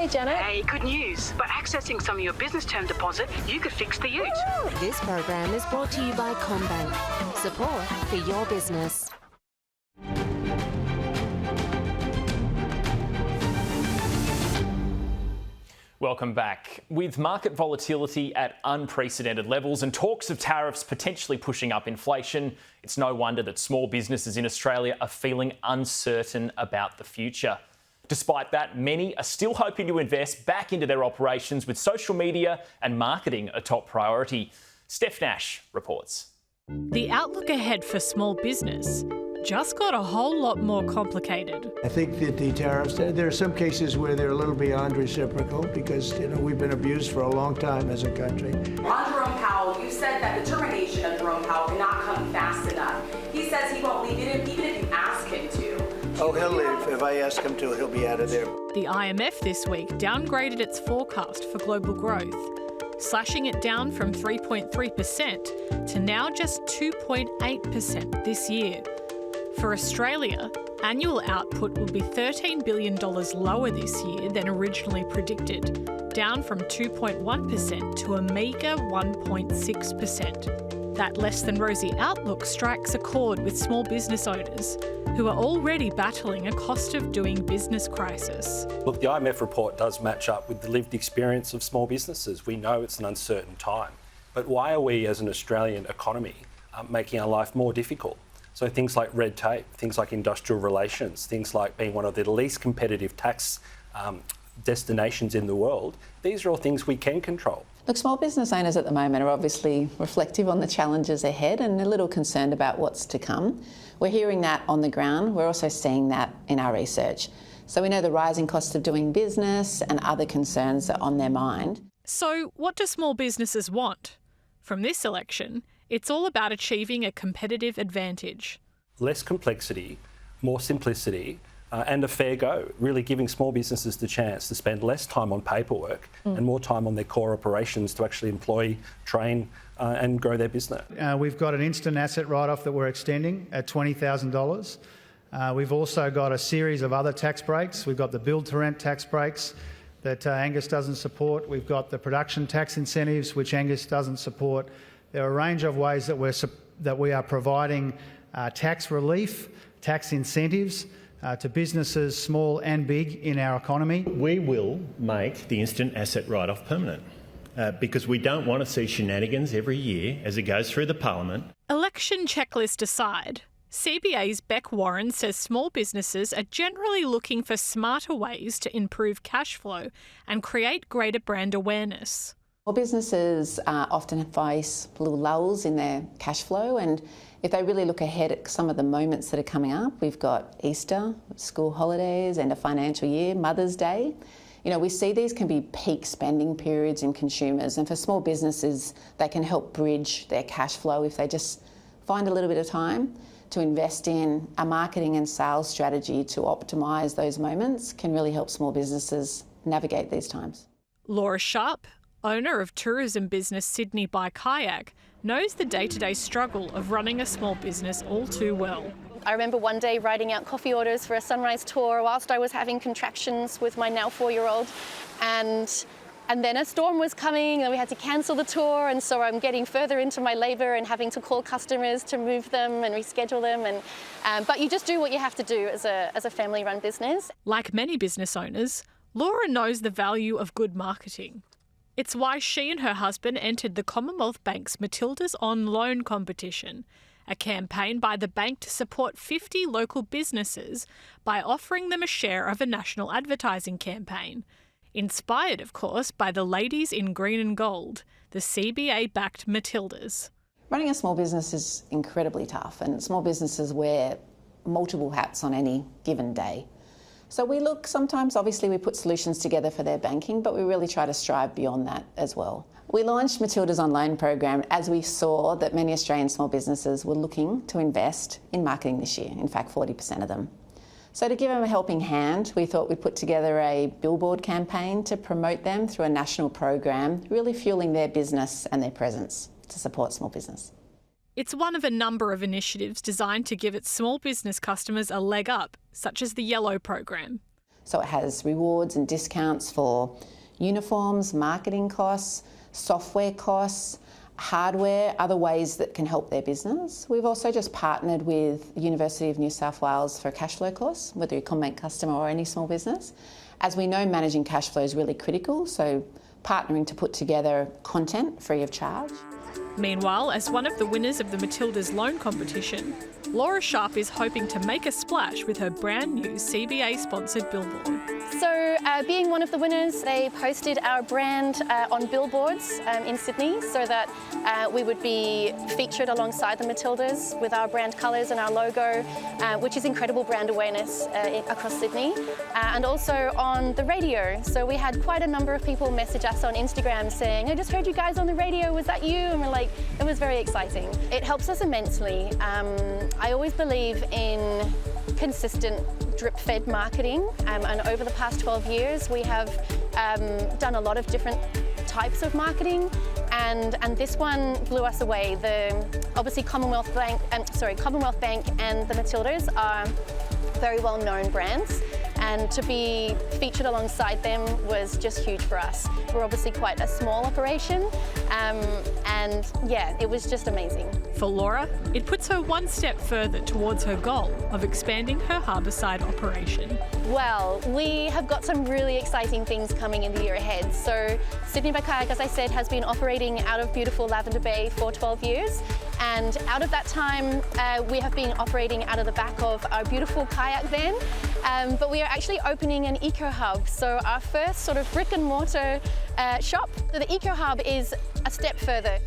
Hey, Janet. Hey, good news. By accessing some of your business term deposit, you could fix the ute. This program is brought to you by CommBank. Support for your business. Welcome back. With market volatility at unprecedented levels and talks of tariffs potentially pushing up inflation, it's no wonder that small businesses in Australia are feeling uncertain about the future. Despite that, many are still hoping to invest back into their operations, with social media and marketing a top priority. Steph Nash reports. The outlook ahead for small business just got a whole lot more complicated. I think that the tariffs, there are some cases where they're a little beyond reciprocal because, we've been abused for a long time as a country. On Jerome Powell, you said that the termination of Jerome Powell cannot come fast enough. He says he won't leave it even if you ask him to. Oh, he'll leave. If I ask him to, he'll be out of there. The IMF this week downgraded its forecast for global growth, slashing it down from 3.3% to now just 2.8% this year. For Australia, annual output will be $13 billion lower this year than originally predicted, down from 2.1% to a meagre 1.6%. That less than rosy outlook strikes a chord with small business owners who are already battling a cost of doing business crisis. Look, the IMF report does match up with the lived experience of small businesses. We know it's an uncertain time, but why are we as an Australian economy making our life more difficult? So things like red tape, things like industrial relations, things like being one of the least competitive tax destinations in the world, these are all things we can control. Look, small business owners at the moment are obviously reflective on the challenges ahead and a little concerned about what's to come. We're hearing that on the ground. We're also seeing that in our research. So we know the rising cost of doing business and other concerns are on their mind. So what do small businesses want? From this election, it's all about achieving a competitive advantage. Less complexity, more simplicity, and a fair go, really giving small businesses the chance to spend less time on paperwork and more time on their core operations to actually employ, train and grow their business. We've got an instant asset write-off that we're extending at $20,000. We've also got a series of other tax breaks. We've got the build-to-rent tax breaks that Angus doesn't support. We've got the production tax incentives, which Angus doesn't support. There are a range of ways that we are providing tax relief, tax incentives to businesses small and big in our economy. We will make the instant asset write-off permanent because we don't want to see shenanigans every year as it goes through the parliament. Election checklist aside, CBA's Beck Warren says small businesses are generally looking for smarter ways to improve cash flow and create greater brand awareness. Well, businesses often face little lulls in their cash flow, and if they really look ahead at some of the moments that are coming up, we've got Easter, school holidays, end of financial year, Mother's Day. We see these can be peak spending periods in consumers, and for small businesses, they can help bridge their cash flow if they just find a little bit of time to invest in a marketing and sales strategy to optimise those moments can really help small businesses navigate these times. Laura Sharp, owner of tourism business Sydney by Kayak, knows the day-to-day struggle of running a small business all too well. I remember one day writing out coffee orders for a sunrise tour whilst I was having contractions with my now 4-year-old, and then a storm was coming and we had to cancel the tour, and so I'm getting further into my labour and having to call customers to move them and reschedule them. But you just do what you have to do as a family-run business. Like many business owners, Laura knows the value of good marketing. It's why she and her husband entered the Commonwealth Bank's Matildas on Loan competition, a campaign by the bank to support 50 local businesses by offering them a share of a national advertising campaign. Inspired, of course, by the ladies in green and gold, the CBA-backed Matildas. Running a small business is incredibly tough, and small businesses wear multiple hats on any given day. So we look, sometimes obviously we put solutions together for their banking, but we really try to strive beyond that as well. We launched Matildas on Loan program as we saw that many Australian small businesses were looking to invest in marketing this year, in fact 40% of them. So to give them a helping hand, we thought we'd put together a billboard campaign to promote them through a national program, really fueling their business and their presence to support small business. It's one of a number of initiatives designed to give its small business customers a leg up, such as the Yellow program. So it has rewards and discounts for uniforms, marketing costs, software costs, hardware, other ways that can help their business. We've also just partnered with the University of New South Wales for cash flow course, whether you're a Commonwealth Bank customer or any small business. As we know, managing cash flow is really critical, so partnering to put together content free of charge. Meanwhile, as one of the winners of the Matildas loan competition, Laura Sharp is hoping to make a splash with her brand new CBA-sponsored billboard. So being one of the winners, they posted our brand on billboards in Sydney so that we would be featured alongside the Matildas with our brand colours and our logo, which is incredible brand awareness across Sydney, and also on the radio. So we had quite a number of people message us on Instagram saying, I just heard you guys on the radio, was that you? And we're like, it was very exciting. It helps us immensely. I always believe in consistent drip-fed marketing, and over the past 12 years we have done a lot of different types of marketing, and this one blew us away. Obviously Commonwealth Bank and the Matildas are very well-known brands, and to be featured alongside them was just huge for us. We're obviously quite a small operation, and yeah, it was just amazing. For Laura, it puts her one step further towards her goal of expanding her harbourside operation. Well, we have got some really exciting things coming in the year ahead. So Sydney by Kayak, as I said, has been operating out of beautiful Lavender Bay for 12 years. And out of that time, we have been operating out of the back of our beautiful kayak van. But we are actually opening an eco hub. So our first sort of brick and mortar shop. So the eco hub is a step further.